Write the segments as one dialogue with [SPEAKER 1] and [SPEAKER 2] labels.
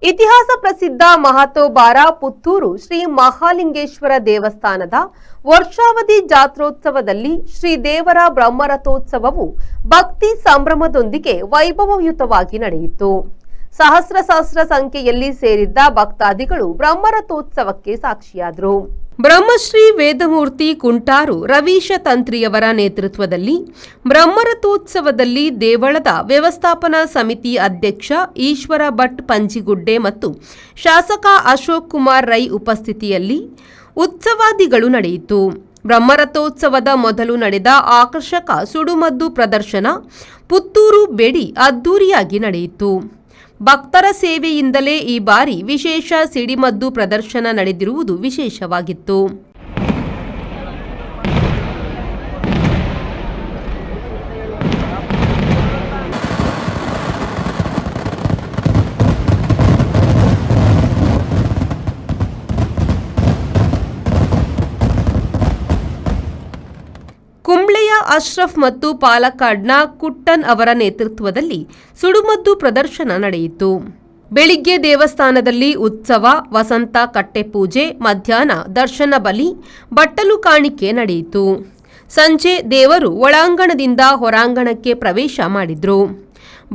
[SPEAKER 1] ಇತಿಹಾಸ ಪ್ರಸಿದ್ಧ ಮಹಾತೋಬಾರ ಪುತ್ತೂರು ಶ್ರೀ ಮಹಾಲಿಂಗೇಶ್ವರ ದೇವಸ್ಥಾನದ ವರ್ಷಾವಧಿ ಜಾತ್ರೋತ್ಸವದಲ್ಲಿ ಶ್ರೀ ದೇವರ ಬ್ರಹ್ಮರಥೋತ್ಸವವು ಭಕ್ತಿ ಸಂಭ್ರಮದೊಂದಿಗೆ ವೈಭವಯುತವಾಗಿ ನಡೆಯಿತು. ಸಹಸ್ರ ಸಂಖ್ಯೆಯಲ್ಲಿ ಸೇರಿದ್ದ ಭಕ್ತಾದಿಗಳು ಬ್ರಹ್ಮರಥೋತ್ಸವಕ್ಕೆ ಸಾಕ್ಷಿಯಾದರು. ಬ್ರಹ್ಮಶ್ರೀ ವೇದಮೂರ್ತಿ ಕುಂಟಾರು ರವೀಶ ತಂತ್ರಿಯವರ ನೇತೃತ್ವದಲ್ಲಿ ಬ್ರಹ್ಮರಥೋತ್ಸವದಲ್ಲಿ ದೇವಳದ ವ್ಯವಸ್ಥಾಪನಾ ಸಮಿತಿ ಅಧ್ಯಕ್ಷ ಈಶ್ವರ ಭಟ್ ಪಂಜಿಗುಡ್ಡೆ ಮತ್ತು ಶಾಸಕ ಅಶೋಕ್ ಕುಮಾರ್ ರೈ ಉಪಸ್ಥಿತಿಯಲ್ಲಿ ಉತ್ಸವಾದಿಗಳು ನಡೆಯಿತು. ಬ್ರಹ್ಮರಥೋತ್ಸವದ ಮೊದಲು ನಡೆದ ಆಕರ್ಷಕ ಸುಡುಮದ್ದು ಪ್ರದರ್ಶನ ಪುತ್ತೂರು ಬೆಡಿ ಅದ್ದೂರಿಯಾಗಿ ನಡೆಯಿತು. ಭಕ್ತರ ಸೇವೆಯಿಂದಲೇ ಈ ಬಾರಿ ವಿಶೇಷ ಸಿಡಿಮದ್ದು ಪ್ರದರ್ಶನ ನಡೆದಿರುವುದು ವಿಶೇಷವಾಗಿತ್ತು. ಕುಂಬ್ಳೆಯ ಅಶ್ರಫ್ ಮತ್ತು ಪಾಲಕ್ಕಾಡ್ನ ಕುಟ್ಟನ್ ಅವರ ನೇತೃತ್ವದಲ್ಲಿ ಸುಡುಮದ್ದು ಪ್ರದರ್ಶನ ನಡೆಯಿತು. ಬೆಳಿಗ್ಗೆ ದೇವಸ್ಥಾನದಲ್ಲಿ ಉತ್ಸವ, ವಸಂತ ಕಟ್ಟೆಪೂಜೆ, ಮಧ್ಯಾಹ್ನ ದರ್ಶನ ಬಲಿ, ಬಟ್ಟಲು ಕಾಣಿಕೆ ನಡೆಯಿತು. ಸಂಜೆ ದೇವರು ಒಳಾಂಗಣದಿಂದ ಹೊರಾಂಗಣಕ್ಕೆ ಪ್ರವೇಶ ಮಾಡಿದ್ರು.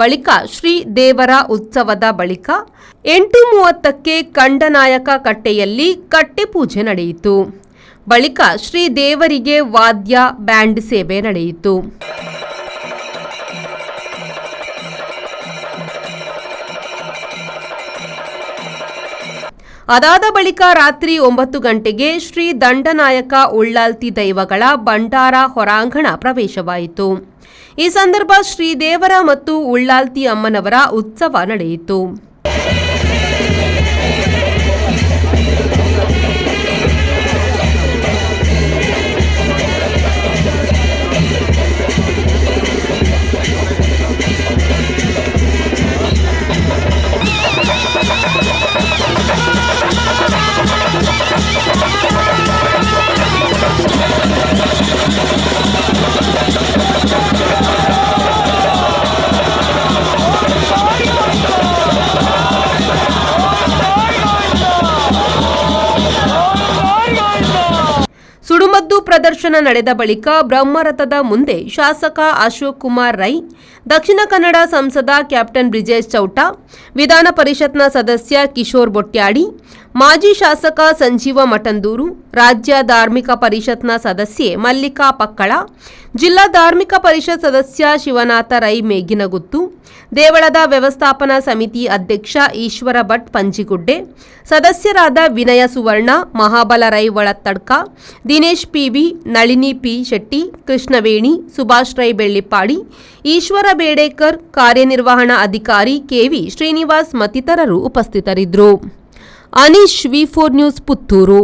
[SPEAKER 1] ಬಳಿಕ ಶ್ರೀ ದೇವರ ಉತ್ಸವದ ಬಳಿಕ 8:30ಕ್ಕೆ ಕಂಡನಾಯಕ ಕಟ್ಟೆಯಲ್ಲಿ ಕಟ್ಟೆಪೂಜೆ ನಡೆಯಿತು. ಬಳಿಕ ಶ್ರೀ ದೇವರಿಗೆ ವಾದ್ಯ ಬ್ಯಾಂಡ್ ಸೇವೆ ನಡೆಯಿತು. ಅದಾದ ಬಳಿಕ ರಾತ್ರಿ 9 ಗಂಟೆಗೆ ಶ್ರೀ ದಂಡನಾಯಕ ಉಳ್ಳಾಲ್ತಿ ದೈವಗಳ ಭಂಡಾರ ಹೊರಾಂಗಣ ಪ್ರವೇಶವಾಯಿತು. ಈ ಸಂದರ್ಭ ಶ್ರೀದೇವರ ಮತ್ತು ಉಳ್ಳಾಲ್ತಿ ಅಮ್ಮನವರ ಉತ್ಸವ ನಡೆಯಿತು. ಸುಡುಮದ್ದು ಪ್ರದರ್ಶನ ನಡೆದ ಬಳಿಕ ಬ್ರಹ್ಮರಥದ ಮುಂದೆ ಶಾಸಕ ಅಶೋಕ್ ಕುಮಾರ್ ರೈ, ದಕ್ಷಿಣ ಕನ್ನಡ ಸಂಸದ ಕ್ಯಾಪ್ಟನ್ ಬ್ರಿಜೇಶ್ ಚೌಟ, ವಿಧಾನ ಪರಿಷತ್ನ ಸದಸ್ಯ ಕಿಶೋರ್ ಬೊಟ್ಯಾಡಿ, ಮಾಜಿ ಶಾಸಕ ಸಂಜೀವ ಮಠಂದೂರು, ರಾಜ್ಯ ಧಾರ್ಮಿಕ ಪರಿಷತ್ನ ಸದಸ್ಯೆ ಮಲ್ಲಿಕಾ ಪಕ್ಕಳ, ಜಿಲ್ಲಾ ಧಾರ್ಮಿಕ ಪರಿಷತ್ ಸದಸ್ಯ ಶಿವನಾಥ ರೈ ಮೇಗಿನಗುತ್ತು, ದೇವಳದ ವ್ಯವಸ್ಥಾಪನಾ ಸಮಿತಿ ಅಧ್ಯಕ್ಷ ಈಶ್ವರ ಭಟ್ ಪಂಜಿಗುಡ್ಡೆ, ಸದಸ್ಯರಾದ ವಿನಯ ಸುವರ್ಣ, ಮಹಾಬಲ ರೈ ಒಳತ್ತಡ್ಕ, ದಿನೇಶ್ ಪಿವಿ, ನಳಿನಿ ಪಿ ಶೆಟ್ಟಿ, ಕೃಷ್ಣವೇಣಿ, ಸುಭಾಷ್ ರೈ ಬೆಳ್ಳಿಪ್ಪಾಡಿ, ಈಶ್ವರ ಬೇಡೇಕರ್, ಕಾರ್ಯನಿರ್ವಹಣಾ ಅಧಿಕಾರಿ ಕೆವಿ ಶ್ರೀನಿವಾಸ್ ಮತ್ತಿತರರು ಉಪಸ್ಥಿತರಿದ್ದರು. ಅನೀಶ್, ವಿ4 ನ್ಯೂಸ್, ಪುತ್ತೂರು.